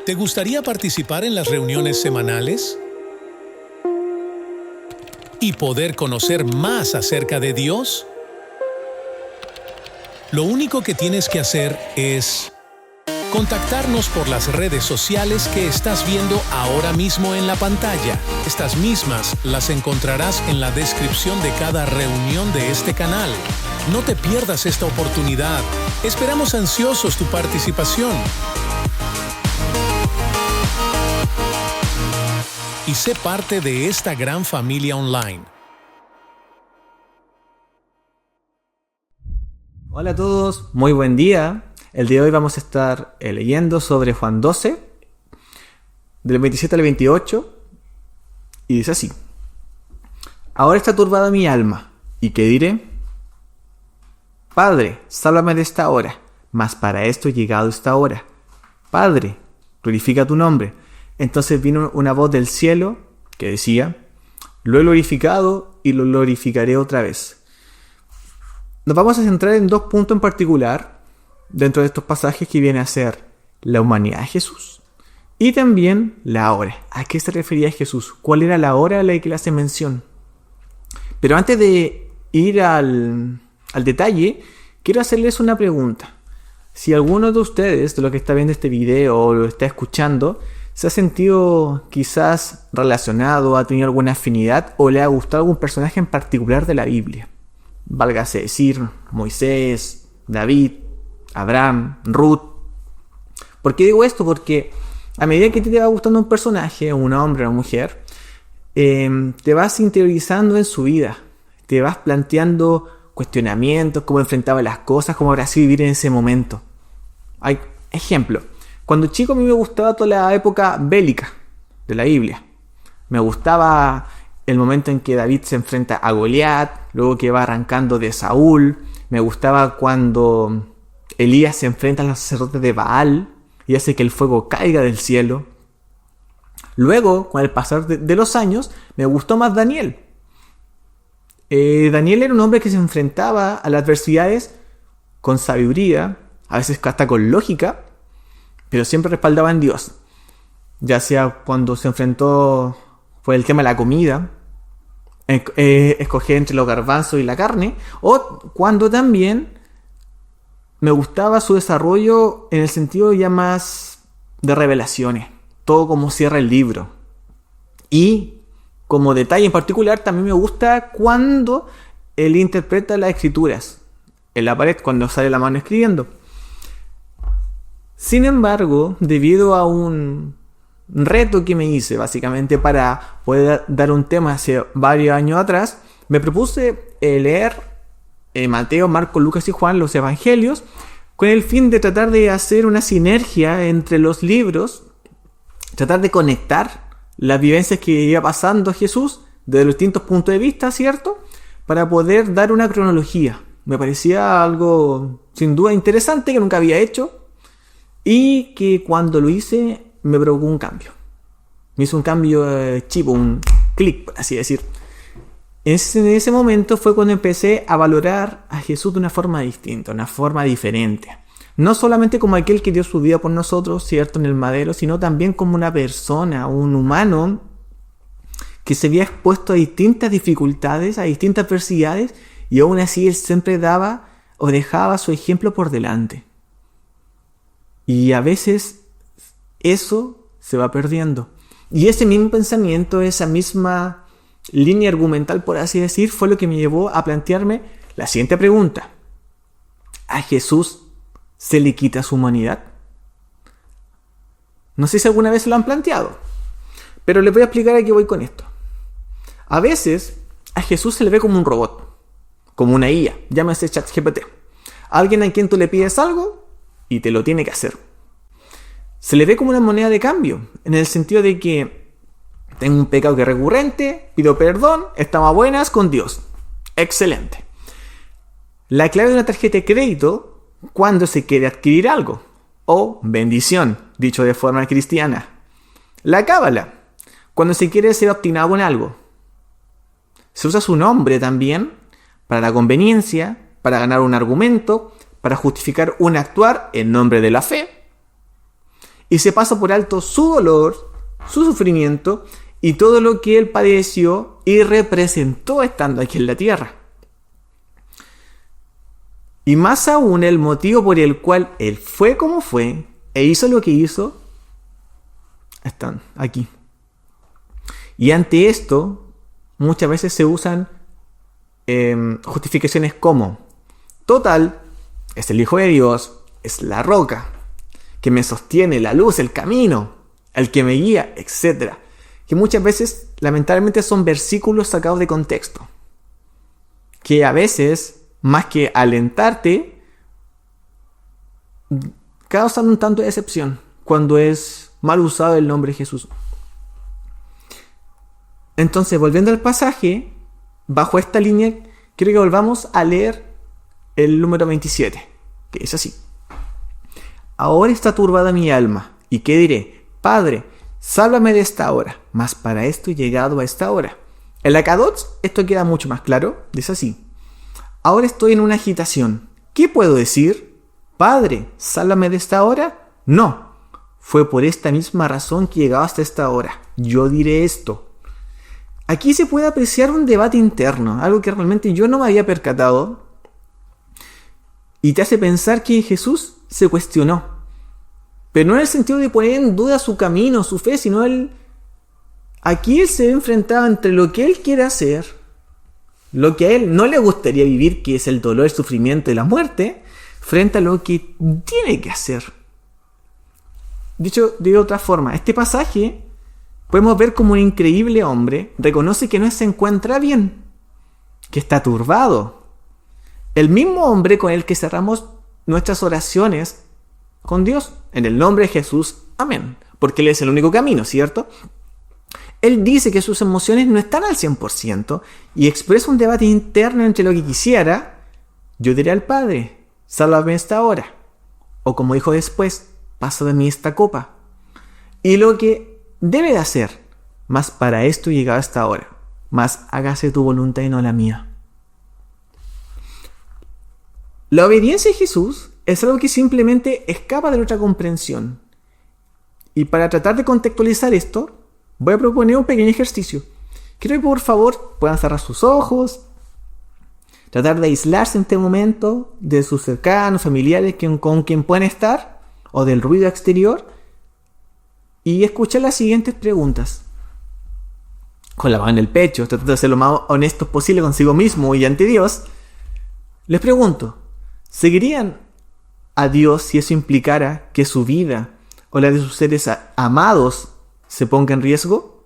¿Te gustaría participar en las reuniones semanales? ¿Y poder conocer más acerca de Dios? Lo único que tienes que hacer es contactarnos por las redes sociales que estás viendo ahora mismo en la pantalla. Estas mismas las encontrarás en la descripción de cada reunión de este canal. No te pierdas esta oportunidad. Esperamos ansiosos tu participación. Y sé parte de esta gran familia online. Hola a todos, muy buen día. El día de hoy vamos a estar leyendo sobre Juan 12, del 27 al 28, y dice así: Ahora está turbada mi alma, ¿y qué diré? Padre, sálvame de esta hora, mas para esto he llegado esta hora. Padre, glorifica tu nombre. Entonces vino una voz del cielo que decía: Lo he glorificado y lo glorificaré otra vez. Nos vamos a centrar en dos puntos en particular dentro de estos pasajes, que viene a ser la humanidad de Jesús y también la hora. ¿A qué se refería Jesús? ¿Cuál era la hora a la que le hace mención? Pero antes de ir al detalle, quiero hacerles una pregunta. Si alguno de ustedes, de los que está viendo este video o lo está escuchando, se ha sentido quizás relacionado, ha tenido alguna afinidad o le ha gustado algún personaje en particular de la Biblia, válgase decir Moisés, David, Abraham, Ruth. ¿Por qué digo esto? Porque a medida que te va gustando un personaje, un hombre o una mujer, te vas interiorizando en su vida, te vas planteando cuestionamientos, cómo enfrentaba las cosas, cómo habrá sido vivir en ese momento. Hay ejemplo. Cuando chico a mí me gustaba toda la época bélica de la Biblia. Me gustaba el momento en que David se enfrenta a Goliat, luego que va arrancando de Saúl. Me gustaba cuando Elías se enfrenta a los sacerdotes de Baal y hace que el fuego caiga del cielo. Luego, con el pasar de los años, me gustó más Daniel. Daniel era un hombre que se enfrentaba a las adversidades con sabiduría, a veces hasta con lógica, pero siempre respaldaba en Dios. Ya sea cuando se enfrentó por el tema de la comida, escoger entre los garbanzos y la carne, o cuando también me gustaba su desarrollo en el sentido ya más de revelaciones, todo como cierra el libro. Y como detalle en particular, también me gusta cuando él interpreta las escrituras en la pared, cuando sale la mano escribiendo. Sin embargo, debido a un reto que me hice básicamente para poder dar un tema hace varios años atrás, me propuse leer Mateo, Marcos, Lucas y Juan, los evangelios, con el fin de tratar de hacer una sinergia entre los libros, tratar de conectar las vivencias que iba pasando Jesús desde los distintos puntos de vista, ¿cierto? Para poder dar una cronología. Me parecía algo sin duda interesante que nunca había hecho y que cuando lo hice me provocó un cambio. Me hizo un cambio chivo, un clic, por así decir. En ese momento fue cuando empecé a valorar a Jesús de una forma distinta, una forma diferente. No solamente como aquel que dio su vida por nosotros, ¿cierto?, en el madero, sino también como una persona, un humano que se había expuesto a distintas dificultades, a distintas adversidades, y aún así él siempre daba o dejaba su ejemplo por delante. Y a veces eso se va perdiendo. Y ese mismo pensamiento, esa misma línea argumental, por así decir, fue lo que me llevó a plantearme la siguiente pregunta: ¿a Jesús se le quita su humanidad? No sé si alguna vez lo han planteado, pero les voy a explicar a qué voy con esto. A veces a Jesús se le ve como un robot, como una IA, llámese ChatGPT. Alguien a quien tú le pides algo y te lo tiene que hacer. Se le ve como una moneda de cambio, en el sentido de que tengo un pecado que es recurrente, pido perdón, estamos a buenas con Dios. Excelente. La clave de una tarjeta de crédito cuando se quiere adquirir algo, o bendición, dicho de forma cristiana. La cábala, cuando se quiere ser obstinado en algo. Se usa su nombre también para la conveniencia, para ganar un argumento, para justificar un actuar en nombre de la fe. y se pasa por alto su dolor, su sufrimiento y todo lo que él padeció y representó estando aquí en la tierra. Y más aún el motivo por el cual él fue como fue e hizo lo que hizo, están aquí. Y ante esto, muchas veces se usan justificaciones como: total, es el Hijo de Dios, es la roca que me sostiene, la luz, el camino, el que me guía, etc. Que muchas veces, lamentablemente, son versículos sacados de contexto, que a veces, más que alentarte, causan un tanto de decepción cuando es mal usado el nombre de Jesús. Entonces, volviendo al pasaje, bajo esta línea, quiero que volvamos a leer el número 27, que es así: ahora está turbada mi alma, ¿y qué diré? Padre, sálvame de esta hora, mas para esto he llegado a esta hora. En la Kadosh esto queda mucho más claro, dice así: ahora estoy en una agitación, ¿qué puedo decir? Padre, sálvame de esta hora. No, fue por esta misma razón que he llegado hasta esta hora. Yo diré esto. Aquí se puede apreciar un debate interno, algo que realmente yo no me había percatado, y te hace pensar que Jesús se cuestionó, pero no en el sentido de poner en duda su camino, su fe, sino aquí él se ve enfrentado entre lo que él quiere hacer, lo que a él no le gustaría vivir, que es el dolor, el sufrimiento y la muerte, frente a lo que tiene que hacer. Dicho de otra forma, este pasaje podemos ver como un increíble hombre reconoce que no se encuentra bien, que está turbado. El mismo hombre con el que cerramos nuestras oraciones con Dios, en el nombre de Jesús, amén, porque Él es el único camino, ¿cierto? Él dice que sus emociones no están al 100% y expresa un debate interno entre lo que quisiera. Yo diré al Padre, sálvame esta hora, o como dijo después, pasa de mí esta copa, y lo que debe de hacer, mas para esto he llegado hasta ahora, mas hágase tu voluntad y no la mía. La obediencia de Jesús es algo que simplemente escapa de nuestra comprensión. Y para tratar de contextualizar esto, voy a proponer un pequeño ejercicio. Quiero que por favor puedan cerrar sus ojos, tratar de aislarse en este momento de sus cercanos, familiares con quien pueden estar, o del ruido exterior, y escuchar las siguientes preguntas. Con la mano en el pecho, tratando de ser lo más honestos posible consigo mismo y ante Dios, les pregunto: ¿seguirían a Dios si eso implicara que su vida o la de sus seres amados se ponga en riesgo?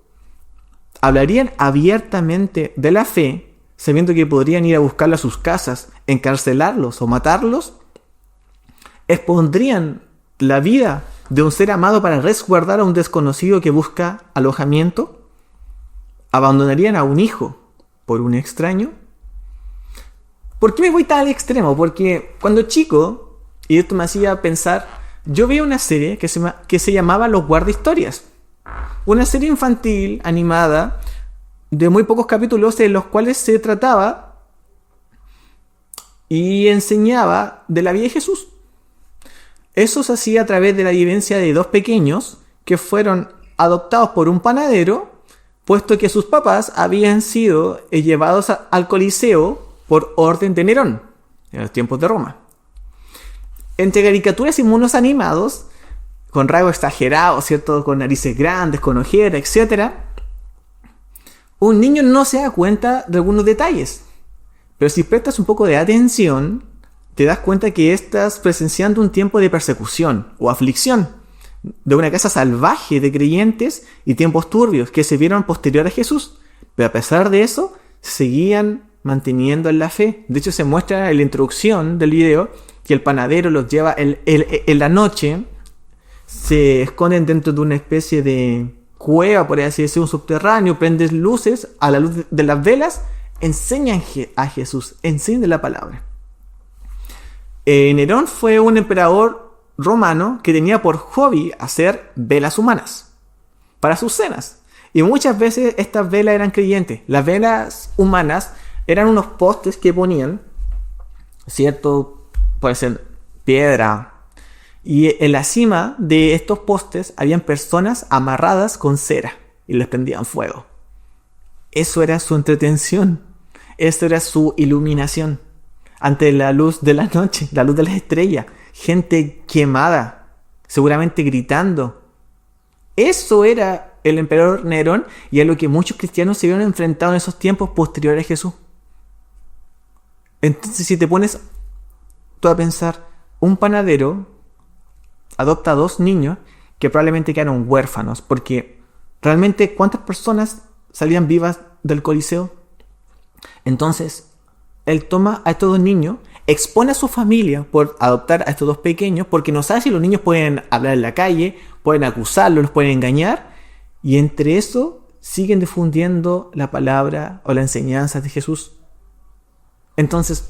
¿Hablarían abiertamente de la fe, sabiendo que podrían ir a buscarla a sus casas, encarcelarlos o matarlos? ¿Expondrían la vida de un ser amado para resguardar a un desconocido que busca alojamiento? ¿Abandonarían a un hijo por un extraño? ¿Por qué me voy tan al extremo? Porque cuando chico, y esto me hacía pensar, yo vi una serie que se llamaba Los Guardahistorias. Una serie infantil, animada, de muy pocos capítulos, en los cuales se trataba y enseñaba de la vida de Jesús. Eso se hacía a través de la vivencia de dos pequeños que fueron adoptados por un panadero, puesto que sus papás habían sido llevados al Coliseo por orden de Nerón, en los tiempos de Roma. Entre caricaturas y monos animados, con rasgos exagerados, ¿cierto? Con narices grandes, con ojeras, etc., un niño no se da cuenta de algunos detalles. Pero si prestas un poco de atención, te das cuenta que estás presenciando un tiempo de persecución o aflicción de una casa salvaje de creyentes y tiempos turbios que se vieron posterior a Jesús. Pero a pesar de eso, seguían manteniendo en la fe. De hecho, se muestra en la introducción del video que el panadero los lleva en la noche, se esconden dentro de una especie de cueva, por así decirlo, un subterráneo, prenden luces, a la luz de las velas, enseñan a Jesús, enseñan la palabra. Nerón fue un emperador romano que tenía por hobby hacer velas humanas para sus cenas. Y muchas veces estas velas eran creyentes. Las velas humanas eran unos postes que ponían, ¿cierto? Puede ser piedra, Y en la cima de estos postes habían personas amarradas con cera y les prendían fuego. Eso era su entretención. Eso era su iluminación. Ante la luz de la noche, la luz de las estrellas. Gente quemada, seguramente gritando. Eso era el emperador Nerón y a lo que muchos cristianos se vieron enfrentados en esos tiempos posteriores a Jesús. Entonces, si te pones tú a pensar, un panadero adopta a 2 niños que probablemente quedaron huérfanos, porque realmente ¿cuántas personas salían vivas del Coliseo? Entonces, él toma a estos 2 niños, expone a su familia por adoptar a estos 2 pequeños, porque no sabe si los niños pueden hablar en la calle, pueden acusarlos, los pueden engañar, y entre eso siguen difundiendo la palabra o la enseñanza de Jesús. Entonces,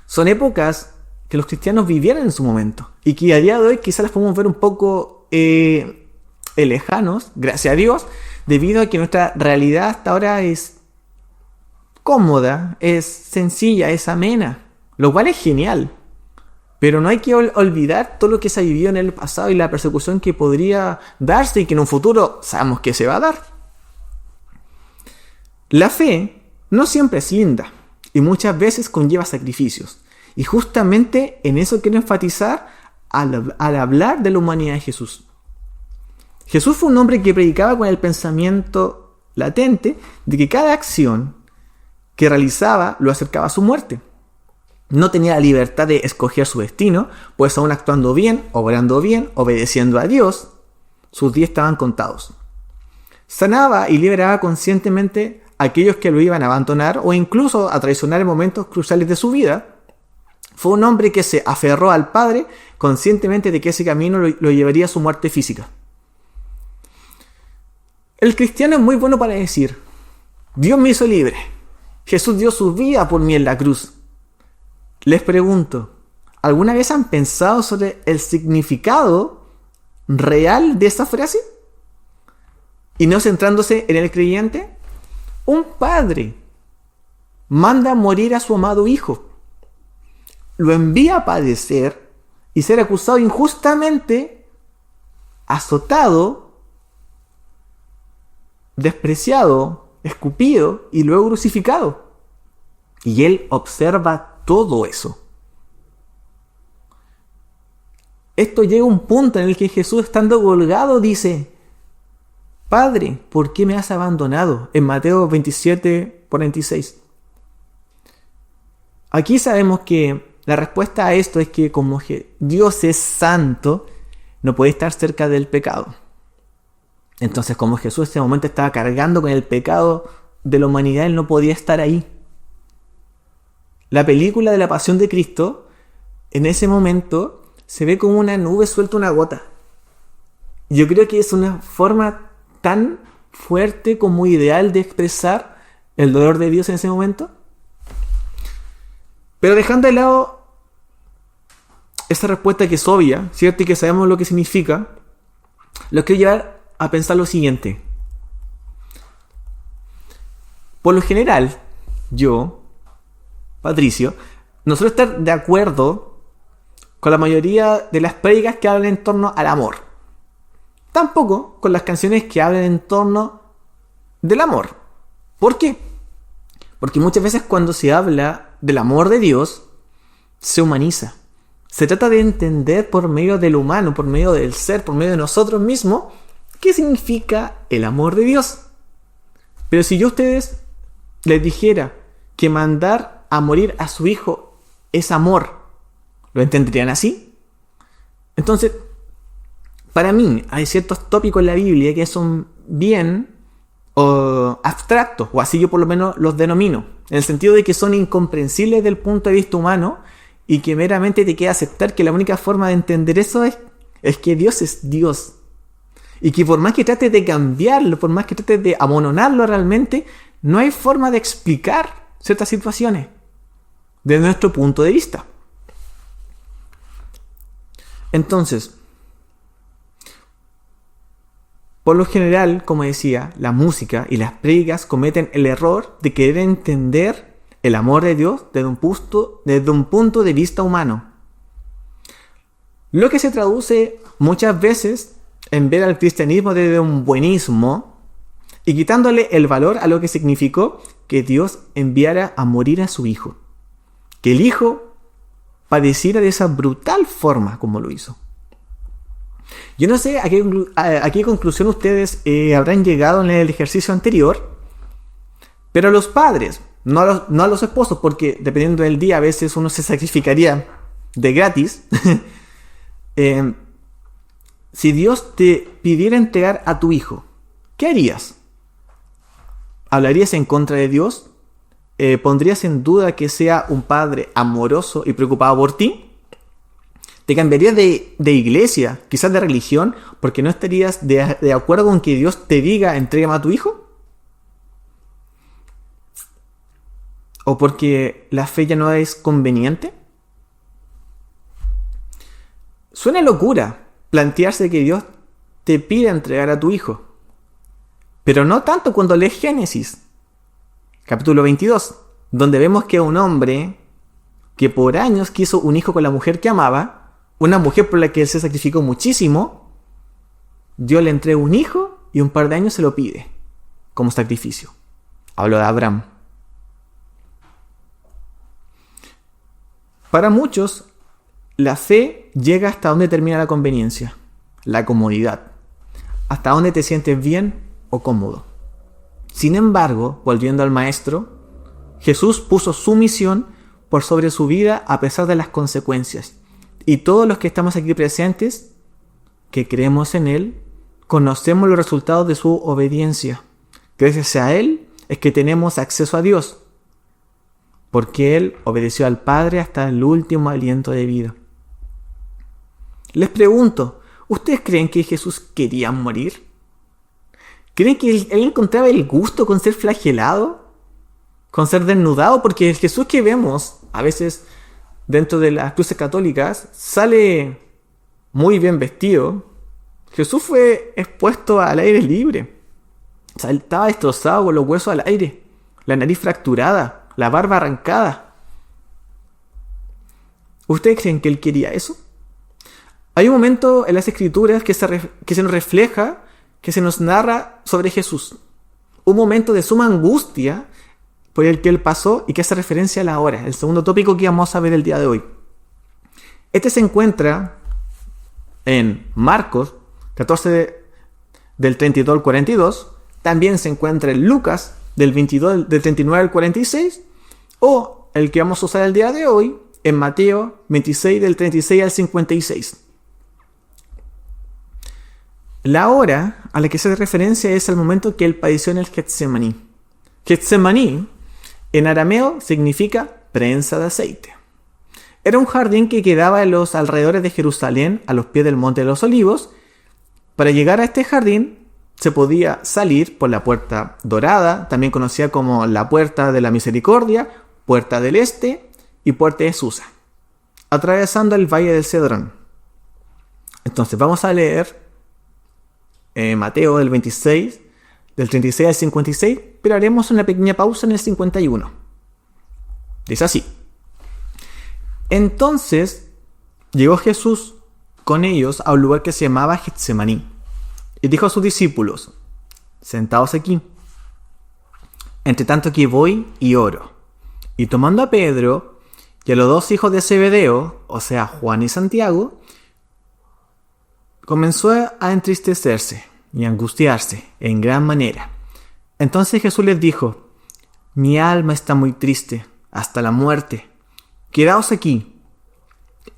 son épocas que los cristianos vivieron en su momento y que a día de hoy quizás las podemos ver un poco lejanos, gracias a Dios, debido a que nuestra realidad hasta ahora es cómoda, es sencilla, es amena, lo cual es genial. Pero no hay que olvidar todo lo que se ha vivido en el pasado y la persecución que podría darse y que en un futuro sabemos que se va a dar. La fe no siempre es linda y muchas veces conlleva sacrificios. Y justamente en eso quiero enfatizar al hablar de la humanidad de Jesús. Jesús fue un hombre que predicaba con el pensamiento latente de que cada acción que realizaba lo acercaba a su muerte. No tenía la libertad de escoger su destino, pues aún actuando bien, obrando bien, obedeciendo a Dios, sus días estaban contados. Sanaba y liberaba conscientemente a aquellos que lo iban a abandonar o incluso a traicionar en momentos cruciales de su vida. Fue un hombre que se aferró al Padre conscientemente de que ese camino lo llevaría a su muerte física. El cristiano es muy bueno para decir: Dios me hizo libre. Jesús dio su vida por mí en la cruz. Les pregunto, ¿alguna vez han pensado sobre el significado real de esa frase? Y no centrándose en el creyente. Un padre manda a morir a su amado hijo. Lo envía a padecer y ser acusado injustamente, azotado, despreciado, escupido y luego crucificado. Y él observa todo eso. Esto llega a un punto en el que Jesús, estando colgado, dice: Padre, ¿por qué me has abandonado? En Mateo 27:46. Aquí sabemos que la respuesta a esto es que como Dios es santo, no puede estar cerca del pecado. Entonces, como Jesús en ese momento estaba cargando con el pecado de la humanidad, él no podía estar ahí. La película de la Pasión de Cristo, en ese momento, se ve como una nube suelta una gota. Yo creo que es una forma tan fuerte como ideal de expresar el dolor de Dios en ese momento. Pero dejando de lado esa respuesta que es obvia, ¿cierto? Y que sabemos lo que significa, lo quiero llevar a pensar lo siguiente. Por lo general, yo, Patricio, no suelo estar de acuerdo con la mayoría de las prédicas que hablan en torno al amor. Tampoco con las canciones que hablan en torno del amor. ¿Por qué? Porque muchas veces cuando se habla del amor de Dios, se humaniza. Se trata de entender por medio del humano, por medio del ser, por medio de nosotros mismos, qué significa el amor de Dios. Pero si yo a ustedes les dijera que mandar a morir a su hijo es amor, ¿lo entenderían así? Entonces, para mí hay ciertos tópicos en la Biblia que son bien abstractos, o así yo por lo menos los denomino, en el sentido de que son incomprensibles desde el punto de vista humano y que meramente te queda aceptar que la única forma de entender eso es que Dios es Dios. Y que por más que trates de cambiarlo, por más que trates de amononarlo realmente, no hay forma de explicar ciertas situaciones desde nuestro punto de vista. Entonces, por lo general, como decía, la música y las prédicas cometen el error de querer entender el amor de Dios desde un punto de vista humano. Lo que se traduce muchas veces en ver al cristianismo desde un buenismo y quitándole el valor a lo que significó que Dios enviara a morir a su Hijo. Que el Hijo padeciera de esa brutal forma como lo hizo. Yo no sé a qué conclusión ustedes habrán llegado en el ejercicio anterior, pero los padres, no a los esposos, porque dependiendo del día a veces uno se sacrificaría de gratis. Si Dios te pidiera entregar a tu hijo, ¿qué harías? ¿Hablarías en contra de Dios? ¿Pondrías en duda que sea un padre amoroso y preocupado por ti? ¿Te cambiarías de iglesia, quizás de religión, porque no estarías de acuerdo con que Dios te diga entrégame a tu hijo? ¿O porque la fe ya no es conveniente? Suena locura plantearse que Dios te pide entregar a tu hijo. Pero no tanto cuando lees Génesis, capítulo 22, donde vemos que un hombre que por años quiso un hijo con la mujer que amaba, una mujer por la que él se sacrificó muchísimo, Dios le entrega un hijo y un par de años se lo pide como sacrificio. Hablo de Abraham. Para muchos, la fe llega hasta donde termina la conveniencia, la comodidad, hasta donde te sientes bien o cómodo. Sin embargo, volviendo al maestro, Jesús puso su misión por sobre su vida a pesar de las consecuencias. Y todos los que estamos aquí presentes, que creemos en Él, conocemos los resultados de su obediencia. Gracias a Él es que tenemos acceso a Dios, porque Él obedeció al Padre hasta el último aliento de vida. Les pregunto, ¿ustedes creen que Jesús quería morir? ¿Creen que Él encontraba el gusto con ser flagelado? ¿Con ser desnudado? Porque el Jesús que vemos a veces dentro de las cruces católicas sale muy bien vestido. Jesús fue expuesto al aire libre. O sea, él estaba destrozado con los huesos al aire, la nariz fracturada, la barba arrancada. ¿Ustedes creen que él quería eso? Hay un momento en las escrituras que se nos refleja, que se nos narra sobre Jesús. Un momento de suma angustia por el que él pasó y que hace referencia a la hora, el segundo tópico que vamos a ver el día de hoy. Este se encuentra en Marcos 14 del 32 al 42, también se encuentra en Lucas del 39 al 46, o el que vamos a usar el día de hoy en Mateo 26 del 36 al 56. La hora a la que se hace referencia es el momento que él padeció en el Getsemaní. Getsemaní en arameo significa prensa de aceite. Era un jardín que quedaba en los alrededores de Jerusalén, a los pies del Monte de los Olivos. Para llegar a este jardín se podía salir por la puerta dorada, también conocida como la puerta de la misericordia, puerta del este y puerta de Susa, atravesando el valle del Cedrón. Entonces vamos a leer Mateo del 26, del 36 al 56, pero haremos una pequeña pausa en el 51. Dice así: Entonces llegó Jesús con ellos a un lugar que se llamaba Getsemaní, y dijo a sus discípulos: Sentaos aquí, entre tanto que voy y oro. Y tomando a Pedro y a los dos hijos de Zebedeo, o sea, Juan y Santiago, comenzó a entristecerse y a angustiarse en gran manera. Entonces Jesús les dijo: Mi alma está muy triste, hasta la muerte. Quedaos aquí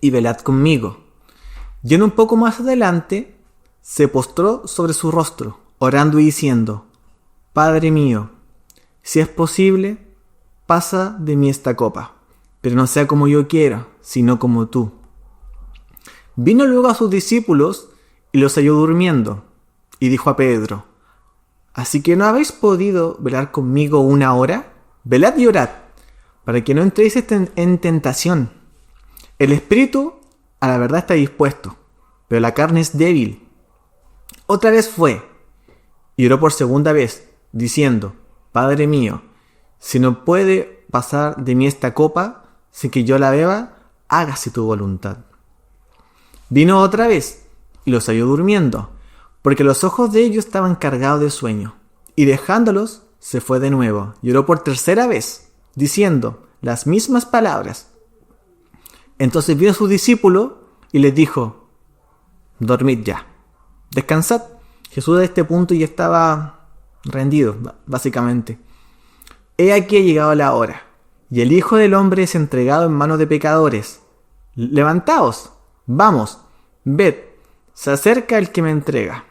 y velad conmigo. Y un poco más adelante se postró sobre su rostro, orando y diciendo: Padre mío, si es posible, pasa de mí esta copa, pero no sea como yo quiero, sino como tú. Vino luego a sus discípulos y los halló durmiendo, y dijo a Pedro: ¿Así que no habéis podido velar conmigo una hora? Velad y orad, para que no entréis en tentación. El espíritu a la verdad está dispuesto, pero la carne es débil. Otra vez fue, y oró por segunda vez, diciendo: Padre mío, si no puede pasar de mí esta copa sin que yo la beba, hágase tu voluntad. Vino otra vez y los halló durmiendo, porque los ojos de ellos estaban cargados de sueño. Y dejándolos, se fue de nuevo y oró por tercera vez, diciendo las mismas palabras. Entonces vino su discípulo y les dijo: dormid ya, descansad. Jesús a este punto ya estaba rendido, básicamente. He aquí ha llegado la hora, y el Hijo del Hombre es entregado en manos de pecadores. Levantaos, vamos, ved, se acerca el que me entrega.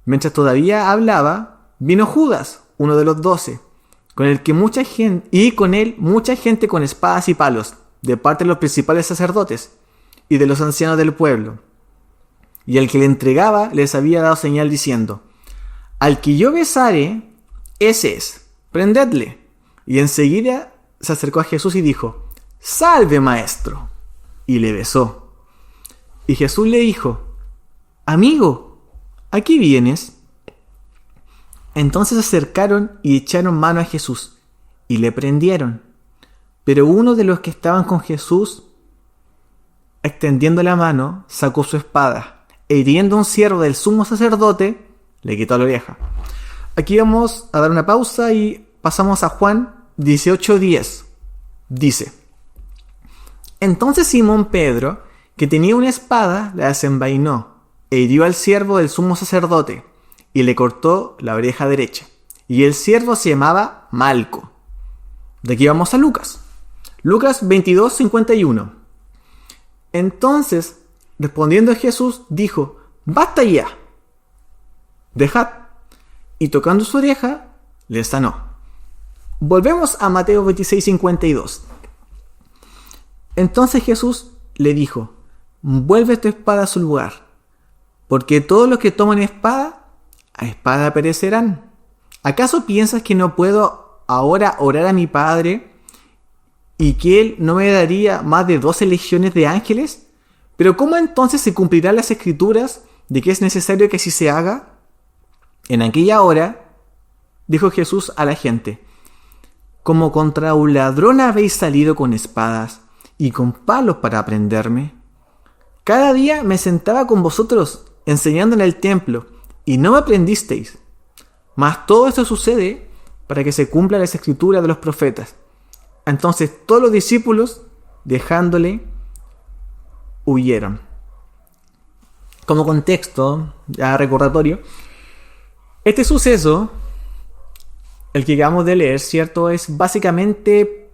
Mientras todavía hablaba, vino Judas, uno de los 12, con él mucha gente con espadas y palos, de parte de los principales sacerdotes y de los ancianos del pueblo. Y el que le entregaba les había dado señal diciendo: al que yo besare, ese es, prendedle. Y enseguida se acercó a Jesús y dijo: salve, maestro. Y le besó. Y Jesús le dijo: amigo, ¿a qué vienes? Entonces se acercaron y echaron mano a Jesús y le prendieron. Pero uno de los que estaban con Jesús, extendiendo la mano, sacó su espada, e hiriendo a un siervo del sumo sacerdote, le quitó la oreja. Aquí vamos a dar una pausa y pasamos a Juan 18:10. Dice: entonces Simón Pedro, que tenía una espada, la desenvainó, e hirió al siervo del sumo sacerdote, y le cortó la oreja derecha. Y el siervo se llamaba Malco. De aquí vamos a Lucas. Lucas 22:51. Entonces, respondiendo Jesús, dijo: basta ya, dejad. Y tocando su oreja, le sanó. Volvemos a Mateo 26:52. Entonces Jesús le dijo: vuelve tu espada a su lugar, porque todos los que toman espada, a espada perecerán. ¿Acaso piensas que no puedo ahora orar a mi Padre y que Él no me daría más de 12 legiones de ángeles? Pero ¿cómo entonces se cumplirán las escrituras de que es necesario que así se haga? En aquella hora, dijo Jesús a la gente: como contra un ladrón habéis salido con espadas y con palos para prenderme. Cada día me sentaba con vosotros enseñando en el templo, y no me prendisteis. Mas todo esto sucede para que se cumpla las escrituras de los profetas. Entonces todos los discípulos, dejándole, huyeron. Como contexto, ya recordatorio, este suceso, el que acabamos de leer, ¿cierto?, es básicamente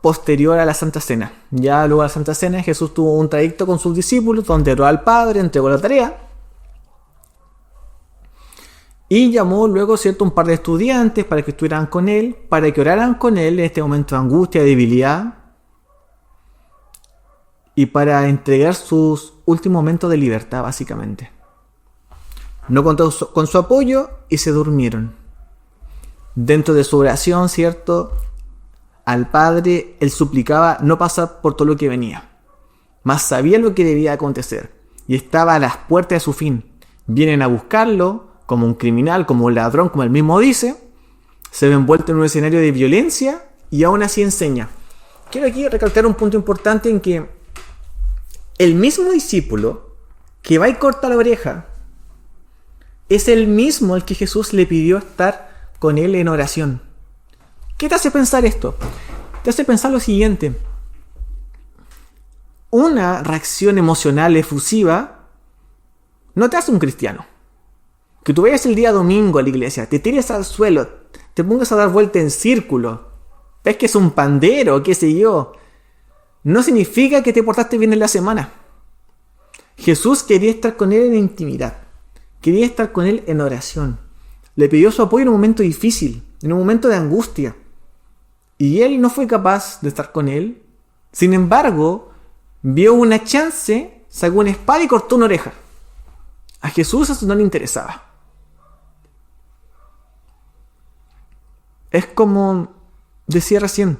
posterior a la Santa Cena. Ya luego de la Santa Cena, Jesús tuvo un trayecto con sus discípulos donde oró al Padre, entregó la tarea y llamó luego, ¿cierto?, un par de estudiantes para que estuvieran con él, para que oraran con él en este momento de angustia, de debilidad, y para entregar sus últimos momentos de libertad, básicamente. No contó con su apoyo y se durmieron. Dentro de su oración, ¿cierto?, al Padre, él suplicaba no pasar por todo lo que venía, mas sabía lo que debía acontecer y estaba a las puertas de su fin. Vienen a buscarlo como un criminal, como un ladrón, como él mismo dice. Se ve envuelto en un escenario de violencia y aún así enseña. Quiero aquí recalcar un punto importante en que el mismo discípulo que va y corta la oreja es el mismo al que Jesús le pidió estar con él en oración. ¿Qué te hace pensar esto? Te hace pensar lo siguiente: una reacción emocional efusiva no te hace un cristiano. Que tú vayas el día domingo a la iglesia, te tires al suelo, te pongas a dar vuelta en círculo, ves que es un pandero, qué sé yo, no significa que te portaste bien en la semana. Jesús quería estar con él en intimidad, quería estar con él en oración. Le pidió su apoyo en un momento difícil, en un momento de angustia. Y él no fue capaz de estar con él. Sin embargo, vio una chance, sacó una espada y cortó una oreja. A Jesús eso no le interesaba. Es como decía recién: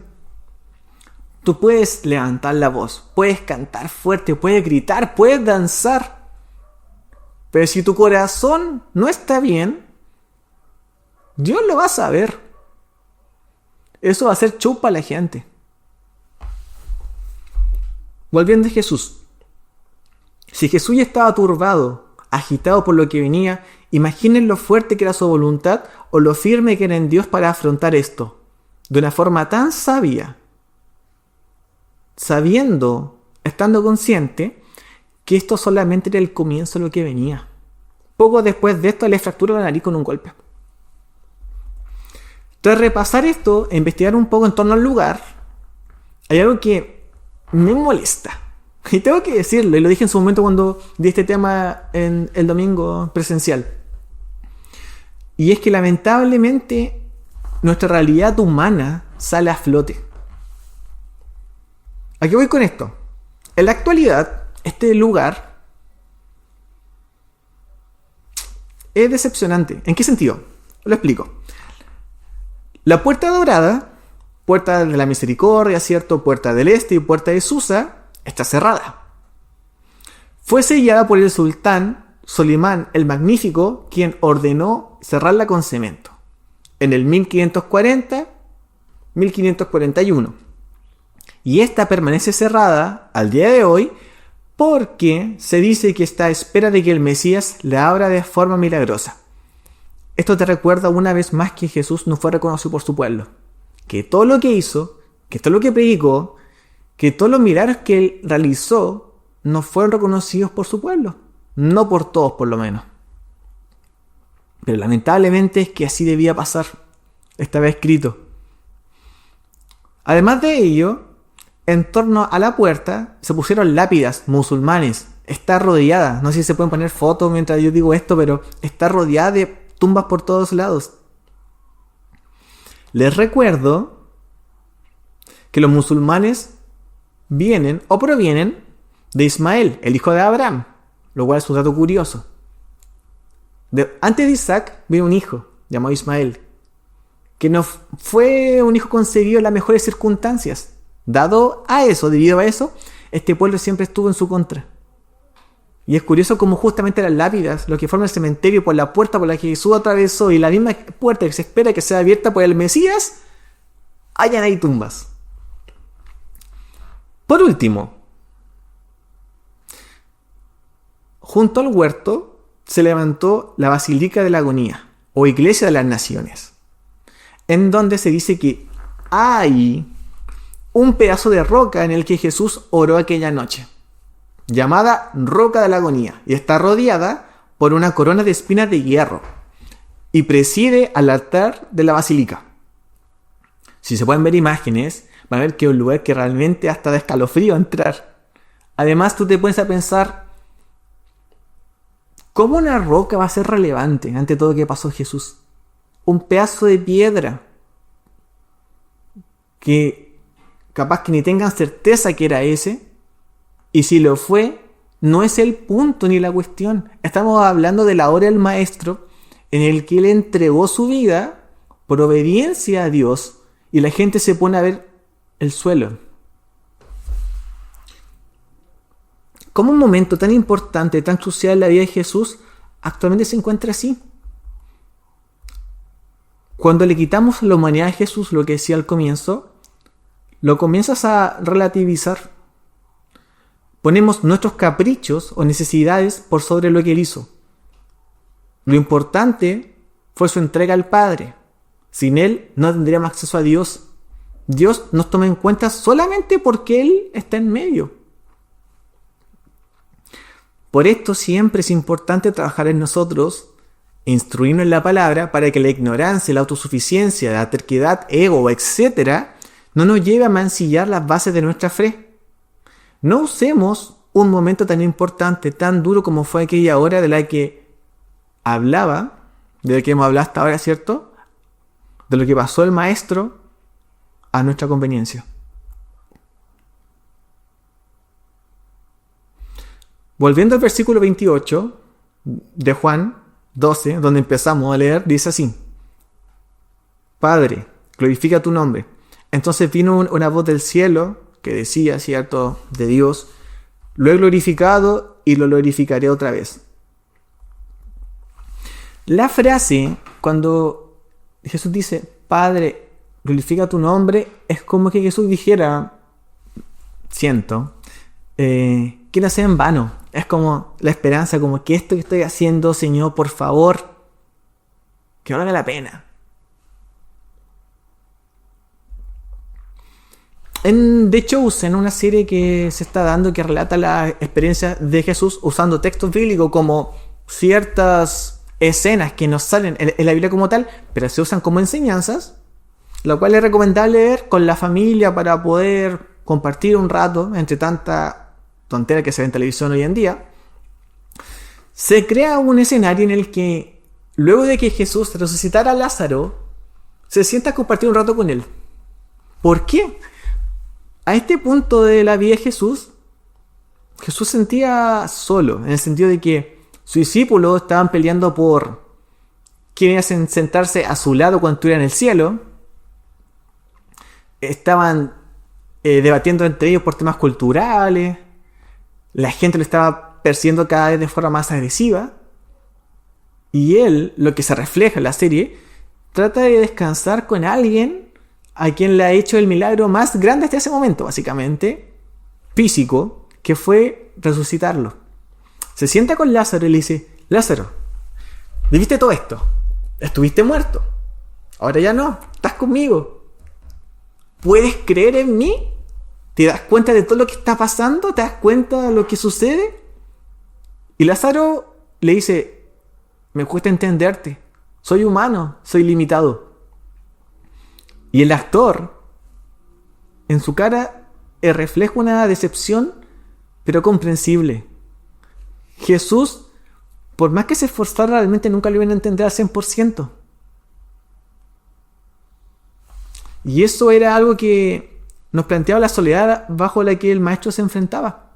tú puedes levantar la voz, puedes cantar fuerte, puedes gritar, puedes danzar. Pero si tu corazón no está bien, Dios lo va a saber. Eso va a ser show para la gente. Volviendo a Jesús. Si Jesús ya estaba turbado, agitado por lo que venía, imaginen lo fuerte que era su voluntad o lo firme que era en Dios para afrontar esto, de una forma tan sabia, sabiendo, estando consciente, que esto solamente era el comienzo de lo que venía. Poco después de esto le fractura la nariz con un golpe. Tras repasar esto e investigar un poco en torno al lugar, hay algo que me molesta. Y tengo que decirlo, y lo dije en su momento cuando di este tema en el domingo presencial. Y es que lamentablemente nuestra realidad humana sale a flote. ¿A qué voy con esto? En la actualidad, este lugar es decepcionante. ¿En qué sentido? Lo explico. La Puerta Dorada, Puerta de la Misericordia, ¿cierto? Puerta del Este y Puerta de Susa, está cerrada. Fue sellada por el sultán Solimán el Magnífico, quien ordenó cerrarla con cemento en el 1540-1541. Y esta permanece cerrada al día de hoy porque se dice que está a espera de que el Mesías la abra de forma milagrosa. Esto te recuerda una vez más que Jesús no fue reconocido por su pueblo, que todo lo que hizo, que todo lo que predicó, que todos los milagros que él realizó no fueron reconocidos por su pueblo, no por todos por lo menos. Pero lamentablemente es que así debía pasar, estaba escrito. Además de ello, en torno a la puerta se pusieron lápidas musulmanes. Está rodeada, no sé si se pueden poner fotos mientras yo digo esto, pero está rodeada de tumbas por todos lados. Les recuerdo que los musulmanes vienen o provienen de Ismael, el hijo de Abraham, lo cual es un dato curioso. Antes de Isaac vino un hijo llamado Ismael, que no fue un hijo concebido en las mejores circunstancias. Debido a eso, este pueblo siempre estuvo en su contra. Y es curioso cómo justamente las lápidas, lo que forma el cementerio, por la puerta por la que Jesús atravesó y la misma puerta que se espera que sea abierta por el Mesías, hayan ahí tumbas. Por último, junto al huerto se levantó la Basílica de la Agonía, o Iglesia de las Naciones, en donde se dice que hay un pedazo de roca en el que Jesús oró aquella noche, llamada Roca de la Agonía, y está rodeada por una corona de espinas de hierro, y preside al altar de la basílica. Si se pueden ver imágenes, van a ver que es un lugar que realmente hasta da escalofrío entrar. Además, tú te pones a pensar, ¿cómo una roca va a ser relevante ante todo lo que pasó Jesús? Un pedazo de piedra que capaz que ni tengan certeza que era ese, y si lo fue, no es el punto ni la cuestión. Estamos hablando de la hora del Maestro, en el que él entregó su vida por obediencia a Dios, y la gente se pone a ver el suelo. ¿Cómo un momento tan importante, tan crucial en la vida de Jesús actualmente se encuentra así? Cuando le quitamos la humanidad a Jesús, lo que decía al comienzo, lo comienzas a relativizar. Ponemos nuestros caprichos o necesidades por sobre lo que él hizo. Lo importante fue su entrega al Padre. Sin él no tendríamos acceso a Dios. Dios nos toma en cuenta solamente porque él está en medio. Por esto siempre es importante trabajar en nosotros, instruirnos en la palabra para que la ignorancia, la autosuficiencia, la terquedad, ego, etc. no nos lleve a mancillar las bases de nuestra fe. No usemos un momento tan importante, tan duro como fue aquella hora de la que hablaba, de la que hemos hablado hasta ahora, ¿cierto? De lo que pasó el Maestro a nuestra conveniencia. Volviendo al versículo 28 de Juan 12, donde empezamos a leer, dice así: Padre, glorifica tu nombre. Entonces vino una voz del cielo que decía, ¿cierto?, de Dios: lo he glorificado y lo glorificaré otra vez. La frase, cuando Jesús dice, Padre, glorifica tu nombre, es como que Jesús dijera, siento, que no sea en vano, Es como la esperanza, como que esto que estoy haciendo, Señor, por favor, que valga la pena. En The Chosen, una serie que se está dando que relata la experiencia de Jesús usando textos bíblicos como ciertas escenas que no salen en la Biblia como tal, pero se usan como enseñanzas, lo cual es recomendable ver con la familia para poder compartir un rato entre tanta tontera que se ve en televisión hoy en día. Se crea un escenario en el que luego de que Jesús resucitara a Lázaro, se sienta a compartir un rato con él. ¿Por qué? A este punto de la vida de Jesús sentía solo, en el sentido de que sus discípulos estaban peleando por quién iba a sentarse a su lado cuando estuviera en el cielo. Estaban debatiendo entre ellos por temas culturales. La gente lo estaba persiguiendo cada vez de forma más agresiva. Y él, lo que se refleja en la serie, trata de descansar con alguien a quien le ha hecho el milagro más grande hasta ese momento, básicamente, físico, que fue resucitarlo. Se sienta con Lázaro y le dice: Lázaro, viviste todo esto, estuviste muerto, ahora ya no, estás conmigo. ¿Puedes creer en mí? ¿Te das cuenta de todo lo que está pasando? ¿Te das cuenta de lo que sucede? Y Lázaro le dice: me cuesta entenderte, soy humano, soy limitado. Y el actor, en su cara, refleja una decepción, pero comprensible. Jesús, por más que se esforzara, realmente nunca lo iban a entender al 100%. Y eso era algo que nos planteaba la soledad bajo la que el maestro se enfrentaba.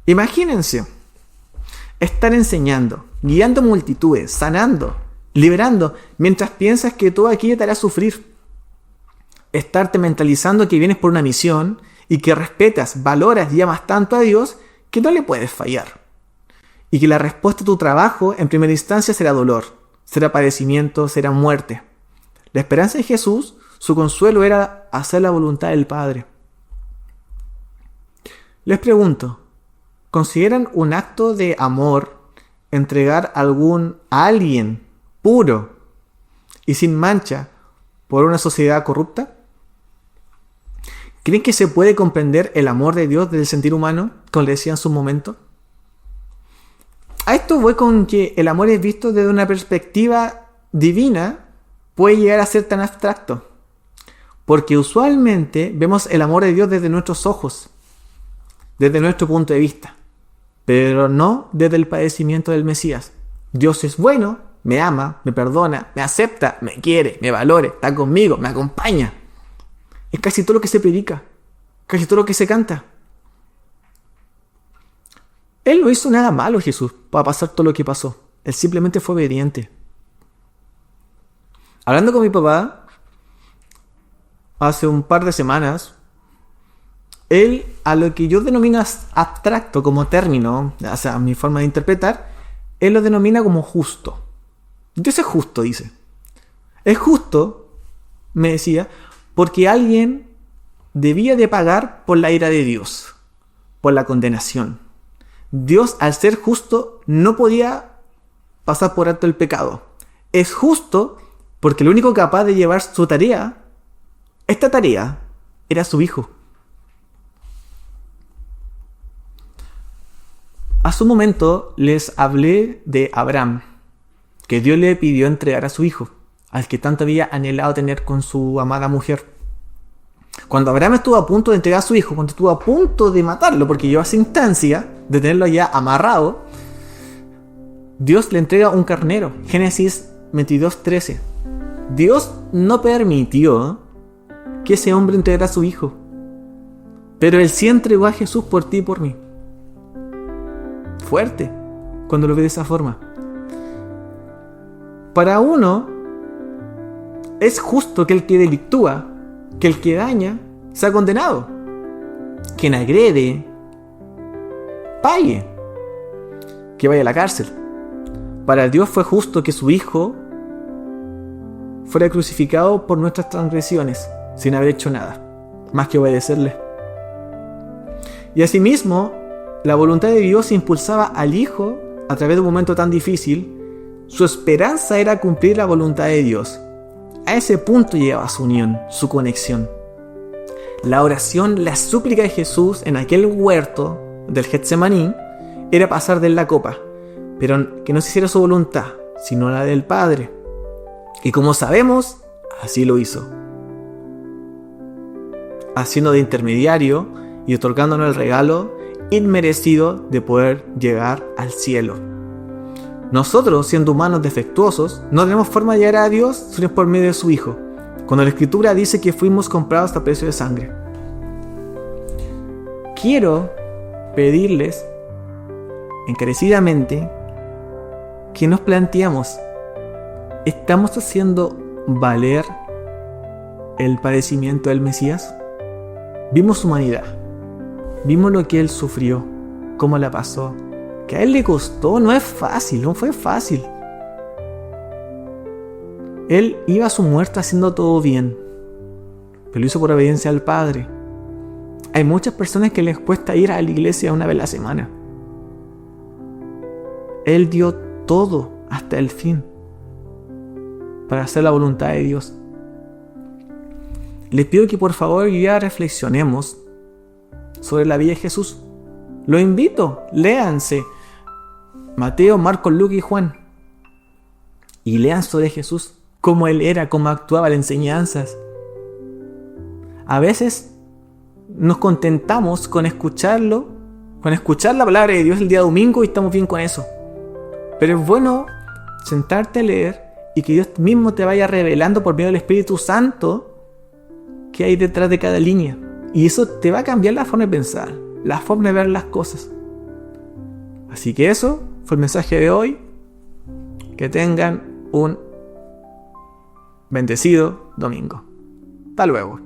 Imagínense estar enseñando, guiando multitudes, sanando, liberando, mientras piensas que todo aquí te hará sufrir. Estarte mentalizando que vienes por una misión y que respetas, valoras y amas tanto a Dios que no le puedes fallar. Y que la respuesta a tu trabajo en primera instancia será dolor, será padecimiento, será muerte. La esperanza de Jesús, su consuelo era hacer la voluntad del Padre. Les pregunto, ¿consideran un acto de amor entregar a alguien puro y sin mancha por una sociedad corrupta? ¿Creen que se puede comprender el amor de Dios desde el sentir humano, como le decía en su momento? A esto voy con que el amor es visto desde una perspectiva divina, puede llegar a ser tan abstracto, porque usualmente vemos el amor de Dios desde nuestros ojos, desde nuestro punto de vista, pero no desde el padecimiento del Mesías. Dios es bueno, me ama, me perdona, me acepta, me quiere, me valora, está conmigo, me acompaña. Es casi todo lo que se predica, casi todo lo que se canta. Él no hizo nada malo, Jesús, para pasar todo lo que pasó. Él simplemente fue obediente. Hablando con mi papá, hace un par de semanas, él, a lo que yo denomino abstracto como término, o sea, mi forma de interpretar, él lo denomina como justo. Dios es justo, dice. Es justo, me decía, porque alguien debía de pagar por la ira de Dios, por la condenación. Dios, al ser justo, no podía pasar por alto el pecado. Es justo porque el único capaz de llevar su tarea, esta tarea, era su hijo. Hace un momento les hablé de Abraham, que Dios le pidió entregar a su hijo, al que tanto había anhelado tener con su amada mujer. Cuando Abraham estuvo a punto de entregar a su hijo, cuando estuvo a punto de matarlo, porque llegó a esa instancia de tenerlo ya amarrado, Dios le entrega un carnero. Génesis 22:13. Dios no permitió que ese hombre entregara a su hijo, pero Él sí entregó a Jesús por ti y por mí. Fuerte cuando lo ve de esa forma. Para uno, es justo que el que delictúa, que el que daña, sea condenado. Quien agrede, pague, que vaya a la cárcel. Para Dios fue justo que su hijo fuera crucificado por nuestras transgresiones, sin haber hecho nada, más que obedecerle. Y asimismo, la voluntad de Dios impulsaba al Hijo a través de un momento tan difícil. Su esperanza era cumplir la voluntad de Dios. A ese punto llegaba su unión, su conexión. La oración, la súplica de Jesús en aquel huerto del Getsemaní era pasar de él la copa, pero que no se hiciera su voluntad, sino la del Padre. Y como sabemos, así lo hizo, haciendo de intermediario y otorgándonos el regalo inmerecido de poder llegar al cielo. Nosotros, siendo humanos defectuosos, no tenemos forma de llegar a Dios sino por medio de su Hijo, cuando la Escritura dice que fuimos comprados a precio de sangre. Quiero pedirles encarecidamente que nos planteemos, ¿estamos haciendo valer el padecimiento del Mesías? Vimos su humanidad, vimos lo que Él sufrió, cómo la pasó, que a Él le costó, no es fácil, no fue fácil. Él iba a su muerte haciendo todo bien, pero lo hizo por obediencia al Padre. Hay muchas personas que les cuesta ir a la iglesia una vez a la semana. Él dio todo hasta el fin para hacer la voluntad de Dios. Les pido que por favor ya reflexionemos sobre la vida de Jesús. Los invito, léanse Mateo, Marcos, Lucas y Juan y lean sobre Jesús, cómo Él era, cómo actuaba, las enseñanzas. A veces nos contentamos con escucharlo, con escuchar la palabra de Dios el día domingo y estamos bien con eso. Pero es bueno sentarte a leer y que Dios mismo te vaya revelando por medio del Espíritu Santo qué hay detrás de cada línea. Y eso te va a cambiar la forma de pensar, la forma de ver las cosas. Así que eso fue el mensaje de hoy. Que tengan un bendecido domingo. Hasta luego.